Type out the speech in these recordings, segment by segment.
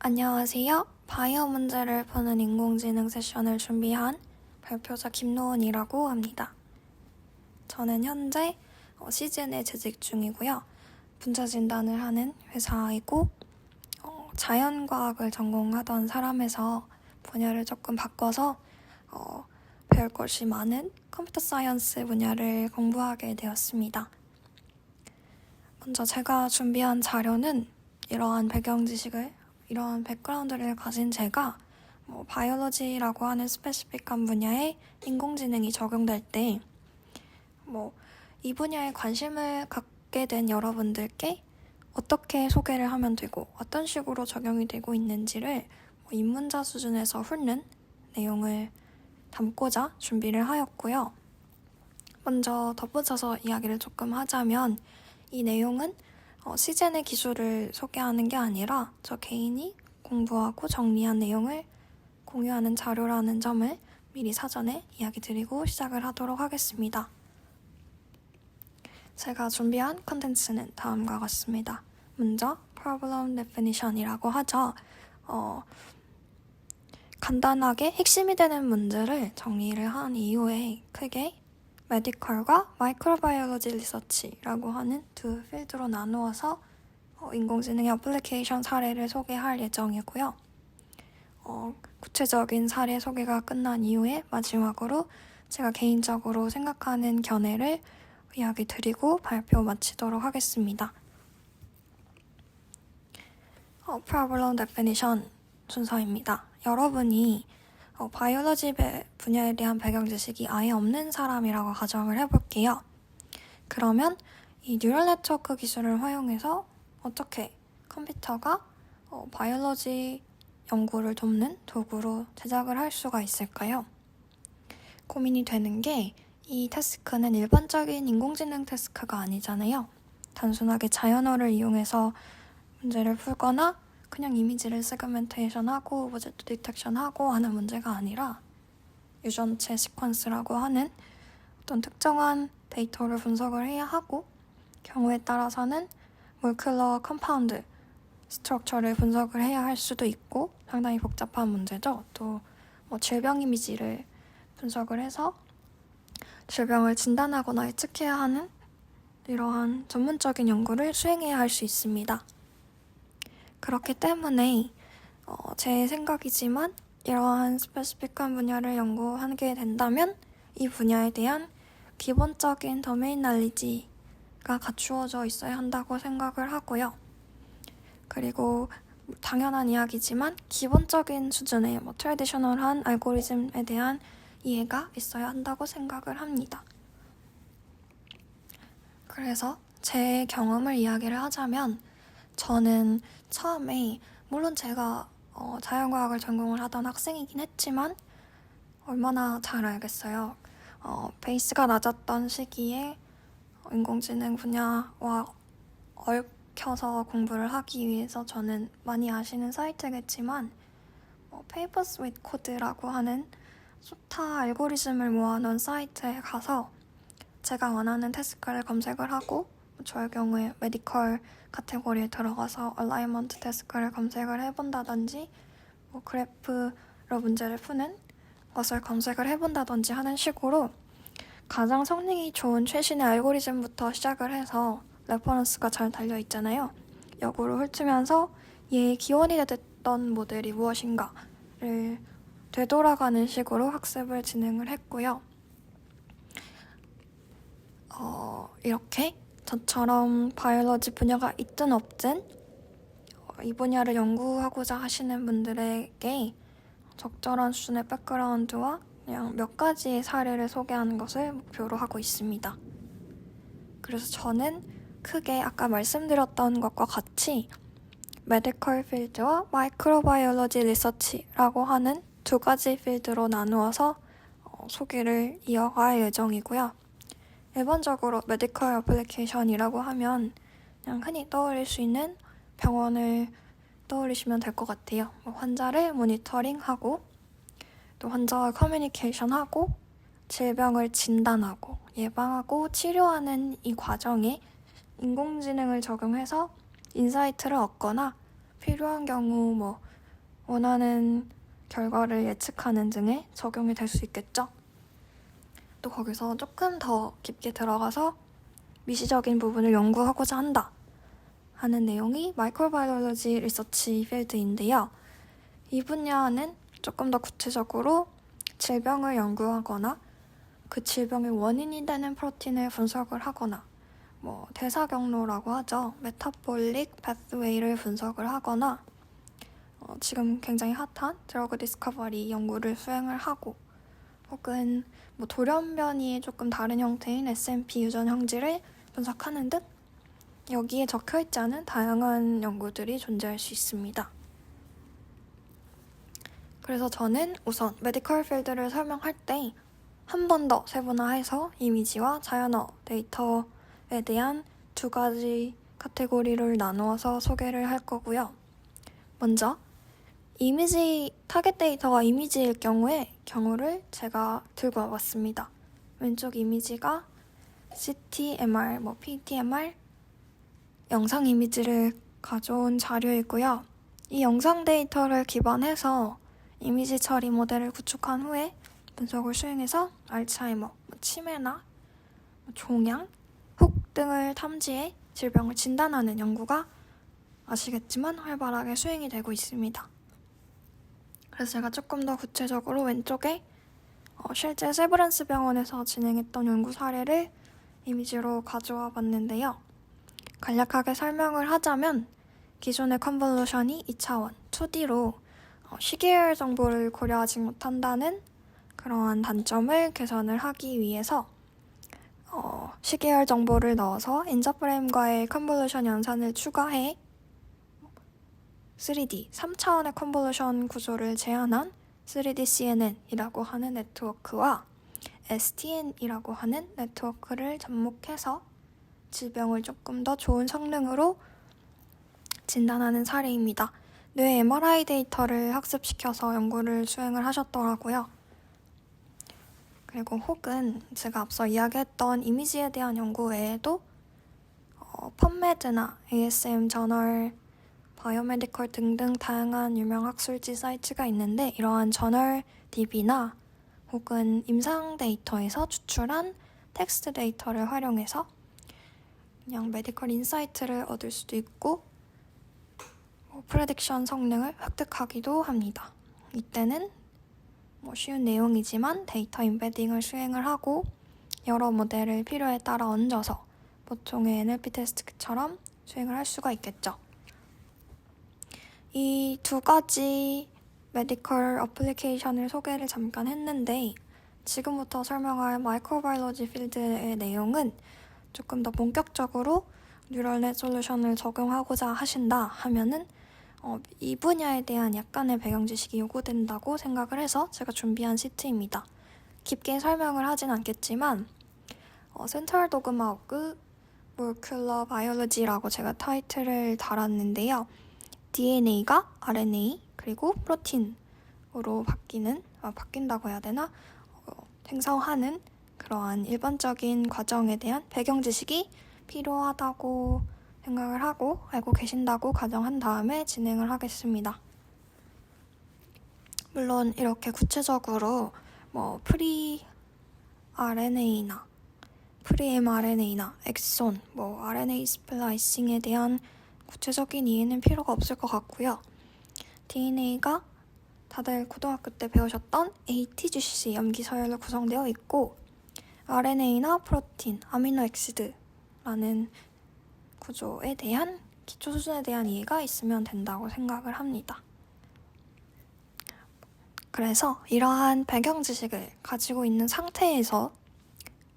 안녕하세요. 바이오 문제를 푸는 인공지능 세션을 준비한 발표자 김노은이라고 합니다. 저는 현재 시즌에 재직 중이고요. 분자 진단을 하는 회사이고 자연과학을 전공하던 사람에서 분야를 조금 바꿔서 배울 것이 많은 컴퓨터 사이언스 분야를 공부하게 되었습니다. 먼저 제가 준비한 자료는 이러한 백그라운드를 가진 제가 바이올로지라고 하는 스페시픽한 분야에 인공지능이 적용될 때 이 분야에 관심을 갖게 된 여러분들께 어떻게 소개를 하면 되고 어떤 식으로 적용이 되고 있는지를 입문자 수준에서 훑는 내용을 담고자 준비를 하였고요. 먼저 덧붙여서 이야기를 조금 하자면 이 내용은 시젠의 기술을 소개하는 게 아니라 저 개인이 공부하고 정리한 내용을 공유하는 자료라는 점을 미리 사전에 이야기 드리고 시작을 하도록 하겠습니다. 제가 준비한 컨텐츠는 다음과 같습니다. 먼저 Problem Definition이라고 하죠. 간단하게 핵심이 되는 문제를 정리를 한 이후에 크게 메디컬과 마이크로바이올로지 리서치라고 하는 두 필드로 나누어서 인공지능의 어플리케이션 사례를 소개할 예정이고요. 구체적인 사례 소개가 끝난 이후에 마지막으로 제가 개인적으로 생각하는 견해를 이야기 드리고 발표 마치도록 하겠습니다. Problem Definition 순서입니다. 여러분이 바이올로지 분야에 대한 배경 지식이 아예 없는 사람이라고 가정을 해볼게요. 그러면 이 뉴럴 네트워크 기술을 활용해서 어떻게 컴퓨터가 바이올로지 연구를 돕는 도구로 제작을 할 수가 있을까요? 고민이 되는 게 이 태스크는 일반적인 인공지능 태스크가 아니잖아요. 단순하게 자연어를 이용해서 문제를 풀거나 그냥 이미지를 세그멘테이션하고 오브젝트 디텍션하고 하는 문제가 아니라 유전체 시퀀스라고 하는 어떤 특정한 데이터를 분석을 해야 하고 경우에 따라서는 몰큘러 컴파운드 스트럭처를 분석을 해야 할 수도 있고 상당히 복잡한 문제죠. 또 질병 이미지를 분석을 해서 질병을 진단하거나 예측해야 하는 이러한 전문적인 연구를 수행해야 할 수 있습니다. 그렇기 때문에 제 생각이지만 이러한 스페시픽한 분야를 연구하게 된다면 이 분야에 대한 기본적인 도메인 날리지가 갖추어져 있어야 한다고 생각을 하고요. 그리고 당연한 이야기지만 기본적인 수준의 트래디셔널한 알고리즘에 대한 이해가 있어야 한다고 생각을 합니다. 그래서 제 경험을 이야기를 하자면 저는 처음에 물론 제가 자연과학을 전공을 하던 학생이긴 했지만 얼마나 잘 알겠어요. 베이스가 낮았던 시기에 인공지능 분야와 얽혀서 공부를 하기 위해서 저는 많이 아시는 사이트겠지만 Papers with Code라고 하는 쏟아 알고리즘을 모아놓은 사이트에 가서 제가 원하는 태스크를 검색을 하고 저의 경우에 메디컬 카테고리에 들어가서 얼라이먼트 태스크를 검색을 해본다든지 그래프로 문제를 푸는 것을 검색을 해본다든지 하는 식으로 가장 성능이 좋은 최신의 알고리즘부터 시작을 해서 레퍼런스가 잘 달려있잖아요. 역으로 훑으면서 얘의 기원이 됐던 모델이 무엇인가를 되돌아가는 식으로 학습을 진행을 했고요. 이렇게 저처럼 바이올로지 분야가 있든 없든 이 분야를 연구하고자 하시는 분들에게 적절한 수준의 백그라운드와 그냥 몇 가지의 사례를 소개하는 것을 목표로 하고 있습니다. 그래서 저는 크게 아까 말씀드렸던 것과 같이 메디컬 필드와 마이크로바이올로지 리서치라고 하는 두 가지 필드로 나누어서 소개를 이어갈 예정이고요. 일반적으로 메디컬 어플리케이션이라고 하면 그냥 흔히 떠올릴 수 있는 병원을 떠올리시면 될 것 같아요. 환자를 모니터링하고 또 환자와 커뮤니케이션하고 질병을 진단하고 예방하고 치료하는 이 과정에 인공지능을 적용해서 인사이트를 얻거나 필요한 경우 뭐 원하는 결과를 예측하는 등에 적용이 될 수 있겠죠. 또 거기서 조금 더 깊게 들어가서 미시적인 부분을 연구하고자 한다 하는 내용이 마이크로바이올로지 리서치 필드인데요. 이 분야는 조금 더 구체적으로 질병을 연구하거나 그 질병의 원인이 되는 프로틴을 분석을 하거나 뭐 대사 경로라고 하죠. 메타볼릭 패스웨이를 분석을 하거나 지금 굉장히 핫한 드러그 디스커버리 연구를 수행을 하고 혹은 뭐 돌연변이의 조금 다른 형태인 SMP 유전 형질을 분석하는 등 여기에 적혀있지 않은 다양한 연구들이 존재할 수 있습니다. 그래서 저는 우선 메디컬 필드를 설명할 때 한 번 더 세분화해서 이미지와 자연어 데이터에 대한 두 가지 카테고리를 나누어서 소개를 할 거고요. 먼저 이미지 타겟 데이터가 이미지일 경우를 제가 들고 와봤습니다. 왼쪽 이미지가 CT/MR, PTMR 영상 이미지를 가져온 자료이고요. 이 영상 데이터를 기반해서 이미지 처리 모델을 구축한 후에 분석을 수행해서 알츠하이머, 치매나 종양, 혹 등을 탐지해 질병을 진단하는 연구가 아시겠지만 활발하게 수행이 되고 있습니다. 그래서 제가 조금 더 구체적으로 왼쪽에 실제 세브란스 병원에서 진행했던 연구 사례를 이미지로 가져와 봤는데요. 간략하게 설명을 하자면 기존의 컨볼루션이 2차원, 2D로 시계열 정보를 고려하지 못한다는 그러한 단점을 개선을 하기 위해서 시계열 정보를 넣어서 인자프레임과의 컨볼루션 연산을 추가해 3D, 3차원의 컨볼루션 구조를 제한한 3D CNN이라고 하는 네트워크와 STN이라고 하는 네트워크를 접목해서 질병을 조금 더 좋은 성능으로 진단하는 사례입니다. 뇌 MRI 데이터를 학습시켜서 연구를 수행을 하셨더라고요. 그리고 혹은 제가 앞서 이야기했던 이미지에 대한 연구 외에도 펀메드나 ASM 저널, 바이오메디컬 등등 다양한 유명 학술지 사이트가 있는데 이러한 저널 DB나 혹은 임상 데이터에서 추출한 텍스트 데이터를 활용해서 그냥 메디컬 인사이트를 얻을 수도 있고 프레딕션 성능을 획득하기도 합니다. 이때는 쉬운 내용이지만 데이터 임베딩을 수행을 하고 여러 모델을 필요에 따라 얹어서 보통의 NLP 테스트처럼 수행을 할 수가 있겠죠. 이 두 가지 메디컬 어플리케이션을 소개를 잠깐 했는데 지금부터 설명할 마이크로바이올로지 필드의 내용은 조금 더 본격적으로 뉴럴넷 솔루션을 적용하고자 하신다 하면은 이 분야에 대한 약간의 배경 지식이 요구된다고 생각을 해서 제가 준비한 시트입니다. 깊게 설명을 하진 않겠지만 센트럴 도그마 오브 몰큘러 바이올로지라고 제가 타이틀을 달았는데요. DNA가 RNA 그리고 프로틴으로 바뀐다고 해야 되나? 생성하는 그러한 일반적인 과정에 대한 배경 지식이 필요하다고 생각을 하고 알고 계신다고 가정한 다음에 진행을 하겠습니다. 물론 이렇게 구체적으로 프리-RNA나 프리-mRNA나 엑손, RNA 스플라이싱에 대한 구체적인 이해는 필요가 없을 것 같고요. DNA가 다들 고등학교 때 배우셨던 ATGC 염기 서열로 구성되어 있고 RNA나 프로틴, 아미노 엑시드라는 구조에 대한 기초 수준에 대한 이해가 있으면 된다고 생각을 합니다. 그래서 이러한 배경 지식을 가지고 있는 상태에서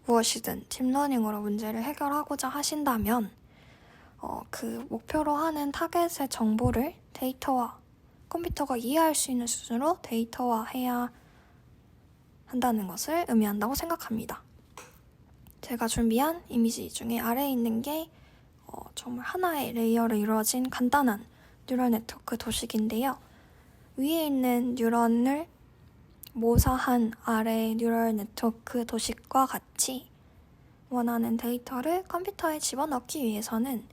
무엇이든 딥러닝으로 문제를 해결하고자 하신다면 그 목표로 하는 타겟의 정보를 데이터화, 컴퓨터가 이해할 수 있는 수준으로 데이터화해야 한다는 것을 의미한다고 생각합니다. 제가 준비한 이미지 중에 아래에 있는 게 정말 하나의 레이어로 이루어진 간단한 뉴럴 네트워크 도식인데요. 위에 있는 뉴런을 모사한 아래 뉴럴 네트워크 도식과 같이 원하는 데이터를 컴퓨터에 집어넣기 위해서는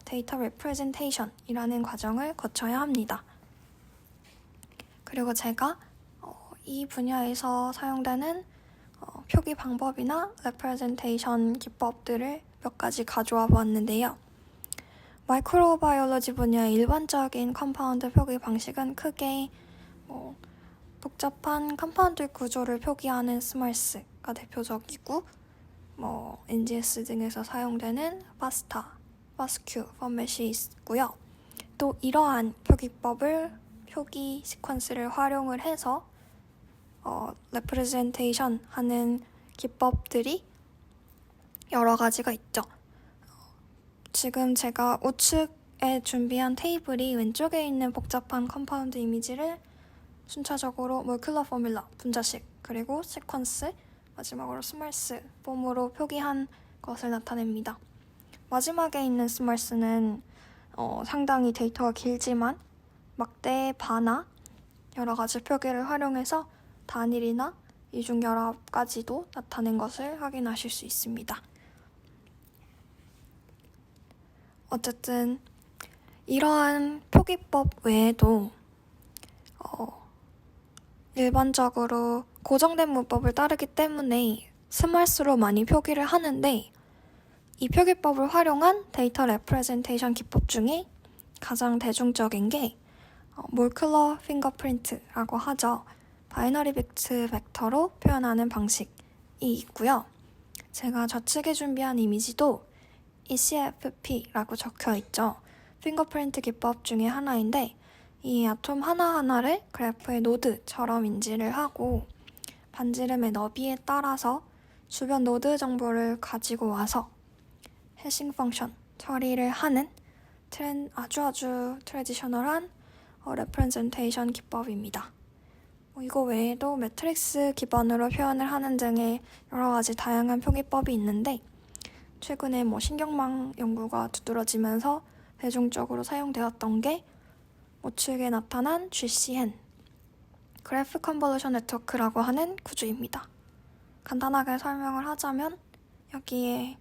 데이터 레프레젠테이션이라는 과정을 거쳐야 합니다. 그리고 제가 이 분야에서 사용되는 표기 방법이나 레프레젠테이션 기법들을 몇 가지 가져와 보았는데요. 마이크로바이올로지 분야의 일반적인 컴파운드 표기 방식은 크게 복잡한 컴파운드 구조를 표기하는 스말스가 대표적이고 NGS 등에서 사용되는 파스타, 파스큐 포맷이 있고요. 또 이러한 표기법을 표기 시퀀스를 활용을 해서 레프레젠테이션 하는 기법들이 여러 가지가 있죠. 지금 제가 우측에 준비한 테이블이 왼쪽에 있는 복잡한 컴파운드 이미지를 순차적으로 몰큘러 포뮬러, 분자식, 그리고 시퀀스, 마지막으로 스말스 폼으로 표기한 것을 나타냅니다. 마지막에 있는 스말스는 상당히 데이터가 길지만 막대, 바나 여러 가지 표기를 활용해서 단일이나 이중결합까지도 나타낸 것을 확인하실 수 있습니다. 어쨌든 이러한 표기법 외에도 일반적으로 고정된 문법을 따르기 때문에 스말스로 많이 표기를 하는데 이 표기법을 활용한 데이터 레프레젠테이션 기법 중에 가장 대중적인 게 몰큘러 핑거프린트라고 하죠. 바이너리 비트 벡터로 표현하는 방식이 있고요. 제가 좌측에 준비한 이미지도 ECFP라고 적혀 있죠. 핑거프린트 기법 중에 하나인데 이 아톰 하나하나를 그래프의 노드처럼 인지를 하고 반지름의 너비에 따라서 주변 노드 정보를 가지고 와서 해싱 펑션 처리를 하는 아주 트레디셔널한 레프레젠테이션 기법입니다. 이거 외에도 매트릭스 기반으로 표현을 하는 등의 여러 가지 다양한 표기법이 있는데 최근에 신경망 연구가 두드러지면서 대중적으로 사용되었던 게 우측에 나타난 GCN, 그래프 컨볼루션 네트워크라고 하는 구조입니다. 간단하게 설명을 하자면 여기에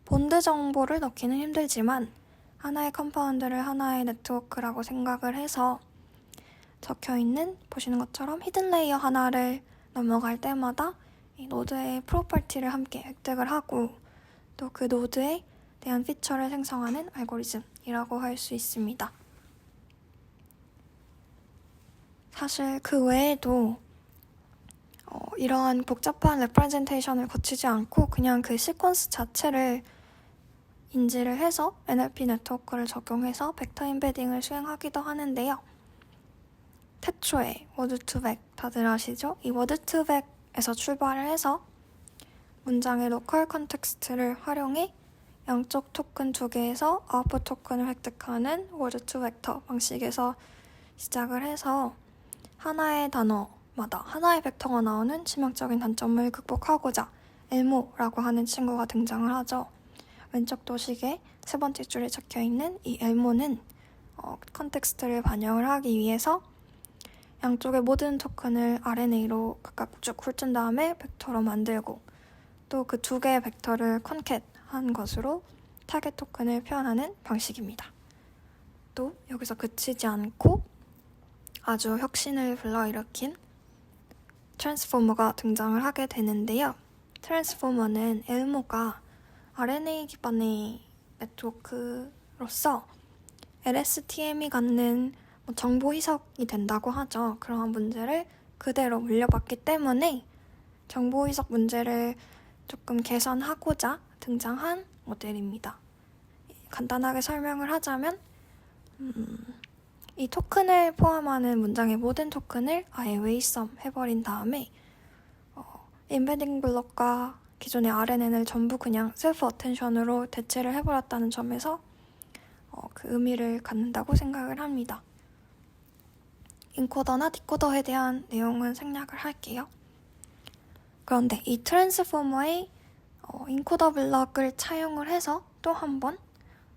본드 정보를 넣기는 힘들지만 하나의 컴파운드를 하나의 네트워크라고 생각을 해서 적혀있는 보시는 것처럼 히든 레이어 하나를 넘어갈 때마다 이 노드의 프로퍼티를 함께 획득을 하고 또 그 노드에 대한 피처를 생성하는 알고리즘이라고 할 수 있습니다. 사실 그 외에도 이러한 복잡한 레프레젠테이션을 거치지 않고 그냥 그 시퀀스 자체를 인지를 해서 NLP 네트워크를 적용해서 벡터 임베딩을 수행하기도 하는데요. 태초에 워드2벡 다들 아시죠? 이 워드2벡에서 출발을 해서 문장의 로컬 컨텍스트를 활용해 양쪽 토큰 두 개에서 아웃풋 토큰을 획득하는 워드2벡터 방식에서 시작을 해서 하나의 단어마다 하나의 벡터가 나오는 치명적인 단점을 극복하고자 엘모라고 하는 친구가 등장을 하죠. 왼쪽 도식의 세 번째 줄에 적혀있는 이 엘모는 컨텍스트를 반영을 하기 위해서 양쪽의 모든 토큰을 RNA로 각각 쭉 훑은 다음에 벡터로 만들고 또 그 두 개의 벡터를 컨캣한 것으로 타겟 토큰을 표현하는 방식입니다. 또 여기서 그치지 않고 아주 혁신을 불러일으킨 트랜스포머가 등장을 하게 되는데요. 트랜스포머는 엘모가 RNA 기반의 네트워크로서 LSTM이 갖는 정보 희석이 된다고 하죠. 그러한 문제를 그대로 물려받기 때문에 정보 희석 문제를 조금 개선하고자 등장한 모델입니다. 간단하게 설명을 하자면 이 토큰을 포함하는 문장의 모든 토큰을 아예 웨이썸 해버린 다음에 임베딩 블록과 기존의 RNN을 전부 그냥 셀프 어텐션으로 대체를 해버렸다는 점에서 그 의미를 갖는다고 생각을 합니다. 인코더나 디코더에 대한 내용은 생략을 할게요. 그런데 이 트랜스포머의 인코더 블럭을 차용을 해서 또 한 번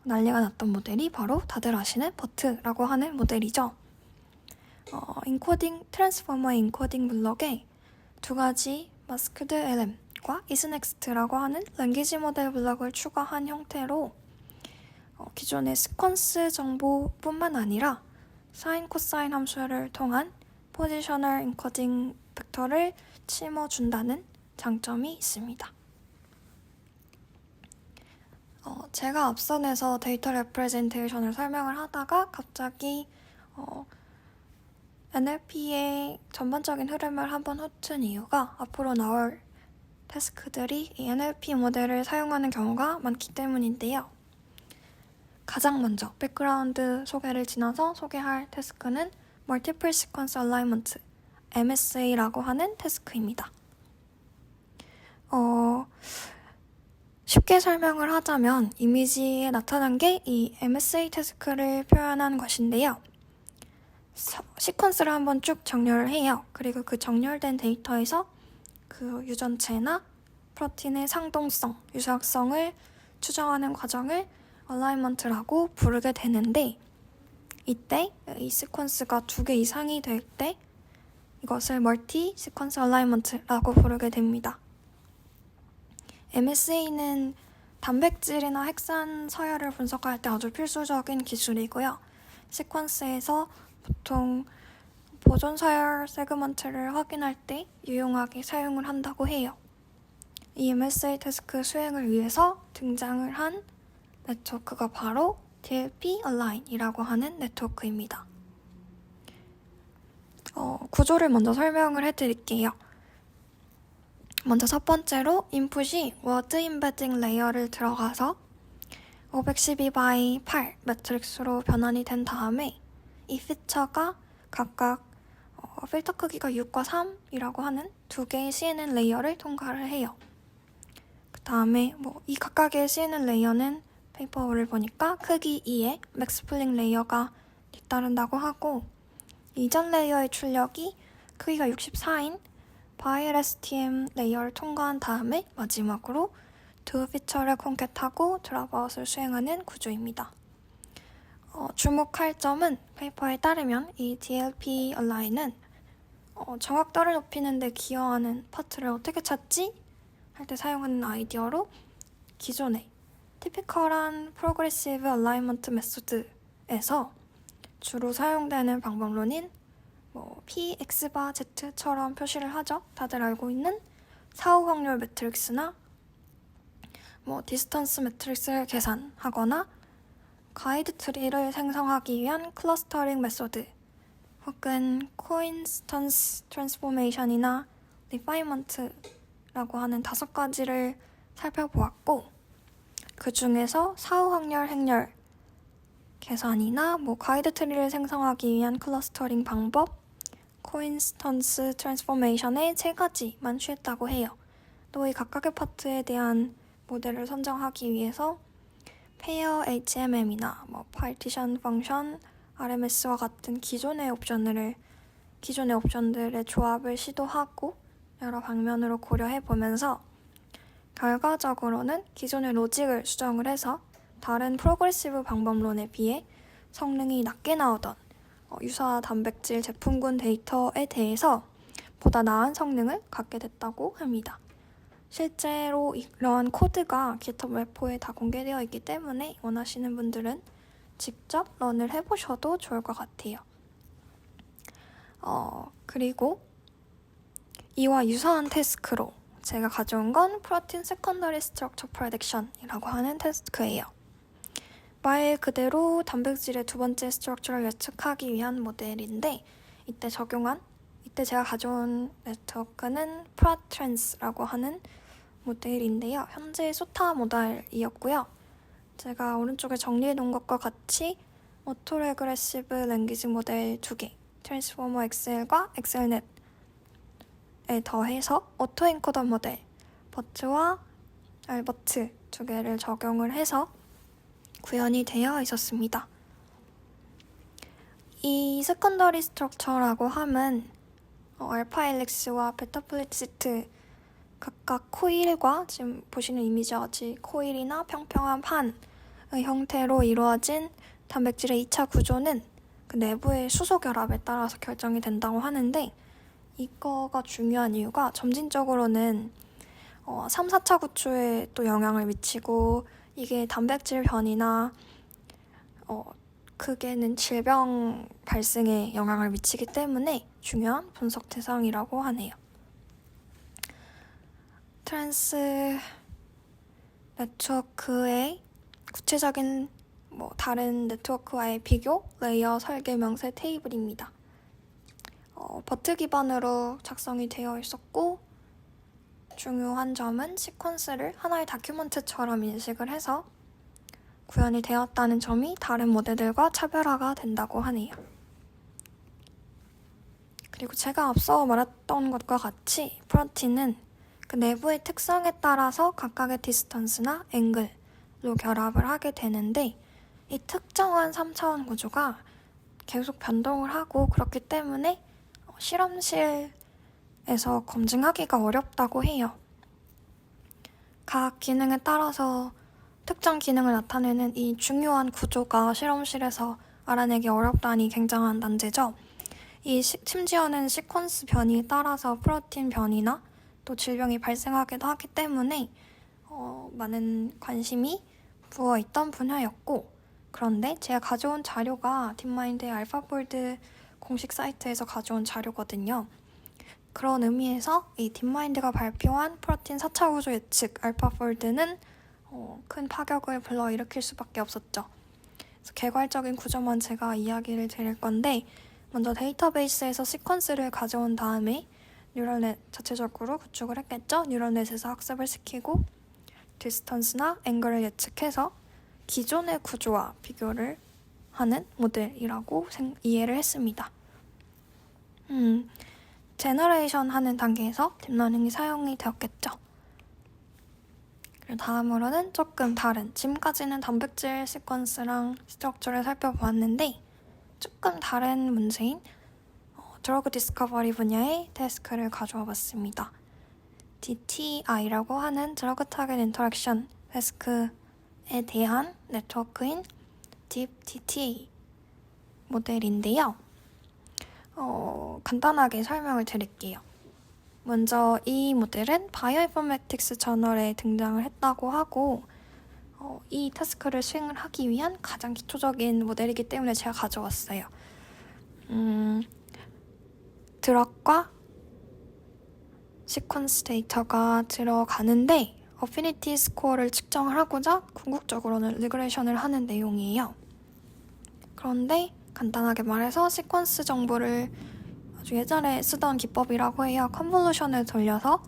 난리가 났던 모델이 바로 다들 아시는 버트라고 하는 모델이죠. 트랜스포머의 인코딩 블럭에 두 가지 마스크드 LM과 이스넥스트라고 하는 랭귀지 모델 블럭을 추가한 형태로 기존의 시퀀스 정보뿐만 아니라 사인, 코사인 함수를 통한 포지셔널 인코딩 벡터를 심어준다는 장점이 있습니다. 제가 앞선에서 데이터 레프레젠테이션을 설명을 하다가 갑자기 NLP의 전반적인 흐름을 한번 훑은 이유가 앞으로 나올 태스크들이 이 NLP 모델을 사용하는 경우가 많기 때문인데요. 가장 먼저 백그라운드 소개를 지나서 소개할 태스크는 Multiple Sequence Alignment, MSA라고 하는 태스크입니다. 쉽게 설명을 하자면 이미지에 나타난 게 이 MSA 태스크를 표현한 것인데요. 시퀀스를 한번 쭉 정렬을 해요. 그리고 그 정렬된 데이터에서 그 유전체나 프로틴의 상동성, 유사성을 추정하는 과정을 얼라이먼트라고 부르게 되는데, 이때 이 시퀀스가 2개 이상이 될 때 이것을 멀티 시퀀스 얼라이먼트라고 부르게 됩니다. MSA는 단백질이나 핵산 서열을 분석할 때 아주 필수적인 기술이고요. 시퀀스에서 보통 보존 서열 세그먼트를 확인할 때 유용하게 사용을 한다고 해요. 이 MSA 태스크 수행을 위해서 등장을 한 네트워크가 바로 DLP Align이라고 하는 네트워크입니다. 구조를 먼저 설명을 해드릴게요. 먼저 첫 번째로 인풋이 워드 임베딩 레이어를 들어가서 512x8 매트릭스로 변환이 된 다음에 이 피처가 각각 필터 크기가 6과 3이라고 하는 2개의 CNN 레이어를 통과를 해요. 그 다음에 이 각각의 CNN 레이어는 페이퍼를 보니까 크기 2의 맥스플링 레이어가 뒤따른다고 하고, 이전 레이어의 출력이 크기가 64인 바이LSTM 레이어를 통과한 다음에 마지막으로 두 피처를 콘캣하고 드랍아웃을 수행하는 구조입니다. 주목할 점은 페이퍼에 따르면 이 DLP Align은 정확도를 높이는 데 기여하는 파트를 어떻게 찾지? 할 때 사용하는 아이디어로 기존의 티피컬한 프로그레시브 얼라이먼트 메소드에서 주로 사용되는 방법론인 P, X바, Z처럼 표시를 하죠. 다들 알고 있는 사후 확률 매트릭스나 디스턴스 매트릭스를 계산하거나 가이드 트리를 생성하기 위한 클러스터링 메소드 혹은 코인스턴스 트랜스포메이션이나 리파이먼트라고 하는 5가지를 살펴보았고, 그 중에서 사후 확률 행렬 계산이나 가이드 트리를 생성하기 위한 클러스터링 방법, 코인스턴스 트랜스포메이션의 3가지만 취했다고 해요. 또 이 각각의 파트에 대한 모델을 선정하기 위해서 페어 HMM이나 파티션 펑션, RMS와 같은 기존의 옵션들의 조합을 시도하고 여러 방면으로 고려해보면서 결과적으로는 기존의 로직을 수정을 해서 다른 프로그레시브 방법론에 비해 성능이 낮게 나오던 유사 단백질 제품군 데이터에 대해서 보다 나은 성능을 갖게 됐다고 합니다. 실제로 이러한 코드가 GitHub 레포에 다 공개되어 있기 때문에 원하시는 분들은 직접 런을 해보셔도 좋을 것 같아요. 그리고 이와 유사한 태스크로 제가 가져온 건 프로틴 세컨더리 스트럭처 프레딕션이라고 하는 태스크예요. 말 그대로 단백질의 두 번째 스트럭처를 예측하기 위한 모델인데, 이때 제가 가져온 네트워크는 프라트랜스라고 하는 모델인데요. 현재 소타 모델이었고요. 제가 오른쪽에 정리해 놓은 것과 같이 오토레그레시브 랭귀지 모델 2개, 트랜스포머 XL과 엑셀넷에 더해서 오토엔코더 모델, 버트와 알버트 2개를 적용을 해서 구현이 되어 있었습니다. 이 세컨더리 스트럭처라고 함은 알파 헬릭스와 베타 플리시트 각각 코일과 지금 보시는 이미지같이 코일이나 평평한 판의 형태로 이루어진 단백질의 2차 구조는 그 내부의 수소 결합에 따라서 결정이 된다고 하는데, 이거가 중요한 이유가 점진적으로는 3, 4차 구조에 또 영향을 미치고, 이게 단백질 변이나 그게는 질병 발생에 영향을 미치기 때문에 중요한 분석 대상이라고 하네요. 트랜스 네트워크의 구체적인 다른 네트워크와의 비교 레이어 설계 명세 테이블입니다. 버트 기반으로 작성이 되어 있었고 중요한 점은 시퀀스를 하나의 다큐멘트처럼 인식을 해서 구현이 되었다는 점이 다른 모델들과 차별화가 된다고 하네요. 그리고 제가 앞서 말했던 것과 같이 프로틴은 그 내부의 특성에 따라서 각각의 디스턴스나 앵글로 결합을 하게 되는데 이 특정한 3차원 구조가 계속 변동을 하고 그렇기 때문에 실험실에서 검증하기가 어렵다고 해요. 각 기능에 따라서 특정 기능을 나타내는 이 중요한 구조가 실험실에서 알아내기 어렵다니 굉장한 난제죠. 심지어는 시퀀스 변이에 따라서 프로틴 변이나 또 질병이 발생하기도 하기 때문에 많은 관심이 부어있던 분야였고 그런데 제가 가져온 자료가 딥마인드의 알파폴드 공식 사이트에서 가져온 자료거든요. 그런 의미에서 이 딥마인드가 발표한 프로틴 4차 구조 예측 알파폴드는 큰 파격을 불러일으킬 수밖에 없었죠. 그래서 개괄적인 구조만 제가 이야기를 드릴 건데 먼저 데이터베이스에서 시퀀스를 가져온 다음에 뉴럴넷 자체적으로 구축을 했겠죠. 뉴럴넷에서 학습을 시키고 디스턴스나 앵글을 예측해서 기존의 구조와 비교를 하는 모델이라고 이해를 했습니다. 제너레이션 하는 단계에서 딥러닝이 사용이 되었겠죠. 그리고 다음으로는 조금 다른, 지금까지는 단백질 시퀀스랑 스트럭처를 살펴보았는데 조금 다른 문제인 드러그 디스커버리 분야의 태스크를 가져와 봤습니다. DTI라고 하는 드러그 타겟 인터랙션 태스크에 대한 네트워크인 DeepDTA 모델인데요. 간단하게 설명을 드릴게요. 먼저 이 모델은 바이오인포메틱스 저널에 등장을 했다고 하고 이 타스크를 수행을 하기 위한 가장 기초적인 모델이기 때문에 제가 가져왔어요. 드럭과 시퀀스 데이터가 들어가는데 어피니티 스코어를 측정을 하고자 궁극적으로는 리그레이션을 하는 내용이에요. 그런데 간단하게 말해서 시퀀스 정보를 아주 예전에 쓰던 기법이라고 해요. 컨볼루션을 돌려서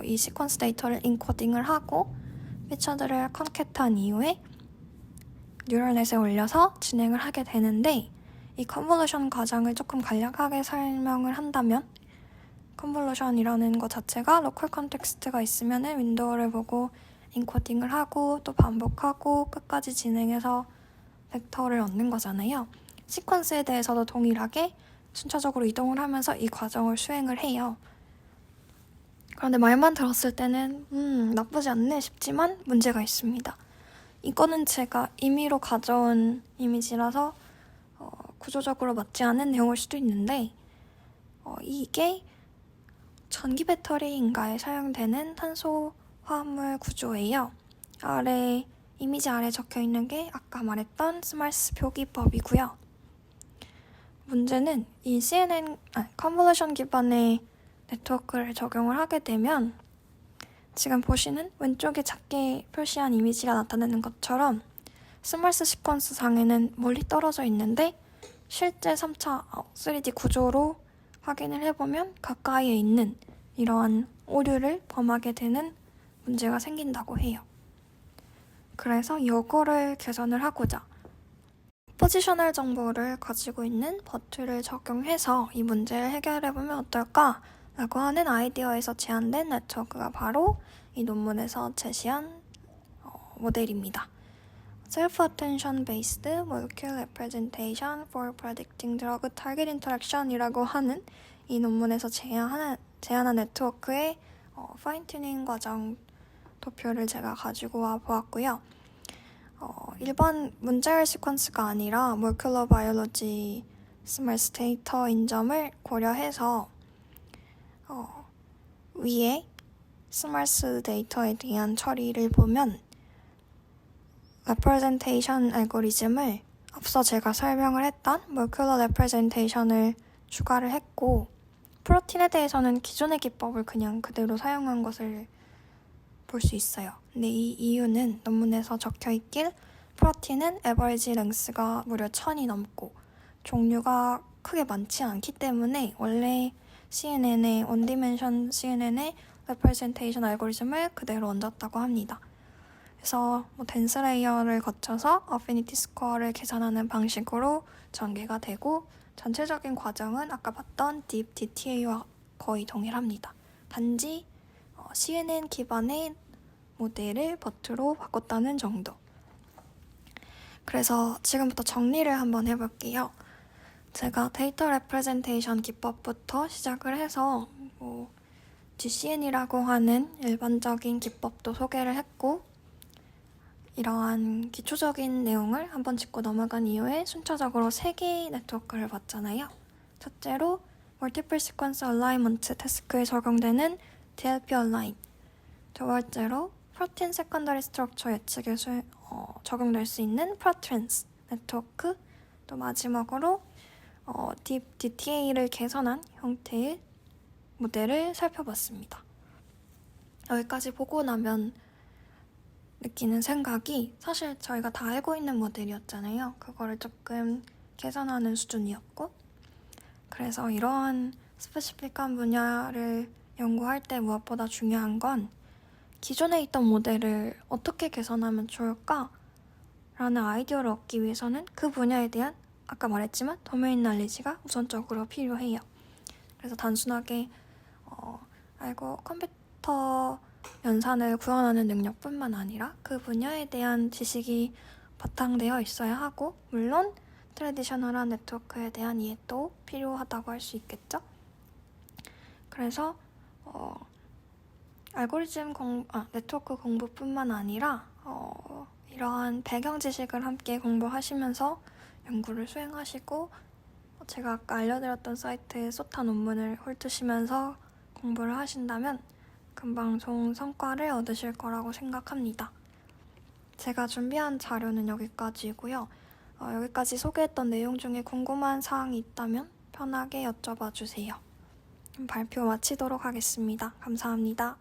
이 시퀀스 데이터를 인코딩을 하고 피처들을 컨캣한 이후에 뉴럴넷에 올려서 진행을 하게 되는데 이 컨볼루션 과정을 조금 간략하게 설명을 한다면 컨볼루션이라는 것 자체가 로컬 컨텍스트가 있으면 윈도우를 보고 인코딩을 하고 또 반복하고 끝까지 진행해서 벡터를 얻는 거잖아요. 시퀀스에 대해서도 동일하게 순차적으로 이동을 하면서 이 과정을 수행을 해요. 그런데 말만 들었을 때는 나쁘지 않네 싶지만 문제가 있습니다. 이거는 제가 임의로 가져온 이미지라서 구조적으로 맞지 않은 내용일 수도 있는데 이게 전기 배터리인가에 사용되는 탄소 화합물 구조예요. 이미지 아래 적혀있는 게 아까 말했던 스말스 표기법이고요. 문제는 이 컨볼루션 기반의 네트워크를 적용을 하게 되면 지금 보시는 왼쪽에 작게 표시한 이미지가 나타나는 것처럼 스말스 시퀀스 상에는 멀리 떨어져 있는데 실제 3D 구조로 확인을 해보면 가까이에 있는 이러한 오류를 범하게 되는 문제가 생긴다고 해요. 그래서 이거를 개선을 하고자 포지셔널 정보를 가지고 있는 버트를 적용해서 이 문제를 해결해보면 어떨까? 라고 하는 아이디어에서 제안된 네트워크가 바로 이 논문에서 제시한 모델입니다. Self-Attention Based Molecular Representation for Predicting Drug Target Interaction 이라고 하는 이 논문에서 제안한 네트워크의 파인튜닝 과정 도표를 제가 가지고 와 보았고요. 일반 문자열 시퀀스가 아니라 몰큘러 바이올로지 스말스 데이터인 점을 고려해서 위에 스말스 데이터에 대한 처리를 보면 레프레젠테이션 알고리즘을 앞서 제가 설명을 했던 모lecular representation을 추가를 했고, 프로틴에 대해서는 기존의 기법을 그냥 그대로 사용한 것을 볼 수 있어요. 근데 이 이유는 논문에서 적혀있길 프로틴은 에버리지 랭스가 무려 1000이 넘고 종류가 크게 많지 않기 때문에 원래 CNN의 원디멘션 CNN의 레프레젠테이션 알고리즘을 그대로 얹었다고 합니다. 그래서 덴스 레이어를 거쳐서 어피니티 스코어를 계산하는 방식으로 전개가 되고 전체적인 과정은 아까 봤던 딥 DTA와 거의 동일합니다. 단지 CNN 기반의 모델을 버트로 바꿨다는 정도. 그래서 지금부터 정리를 한번 해볼게요. 제가 데이터 레프레젠테이션 기법부터 시작을 해서 GCN이라고 하는 일반적인 기법도 소개를 했고, 이러한 기초적인 내용을 한번 짚고 넘어간 이후에 순차적으로 3개의 네트워크를 봤잖아요. 첫째로 Multiple Sequence Alignment 태스크에 적용되는 DLP Align, 두 번째로 프로틴 세컨더리 스트럭처 예측에 적용될 수 있는 프로트랜스 네트워크, 또 마지막으로 딥 DTA를 개선한 형태의 모델을 살펴봤습니다. 여기까지 보고 나면 느끼는 생각이 사실 저희가 다 알고 있는 모델이었잖아요. 그거를 조금 개선하는 수준이었고, 그래서 이러한 스페시픽한 분야를 연구할 때 무엇보다 중요한 건 기존에 있던 모델을 어떻게 개선하면 좋을까? 라는 아이디어를 얻기 위해서는 그 분야에 대한 아까 말했지만 도메인 날리지가 우선적으로 필요해요. 그래서 단순하게 알고 컴퓨터 연산을 구현하는 능력뿐만 아니라 그 분야에 대한 지식이 바탕되어 있어야 하고, 물론 트래디셔널한 네트워크에 대한 이해도 필요하다고 할 수 있겠죠. 그래서 알고리즘 네트워크 공부뿐만 아니라 이러한 배경 지식을 함께 공부하시면서 연구를 수행하시고, 제가 아까 알려드렸던 사이트의 소타 논문을 훑으시면서 공부를 하신다면 금방 좋은 성과를 얻으실 거라고 생각합니다. 제가 준비한 자료는 여기까지고요. 여기까지 소개했던 내용 중에 궁금한 사항이 있다면 편하게 여쭤봐 주세요. 발표 마치도록 하겠습니다. 감사합니다.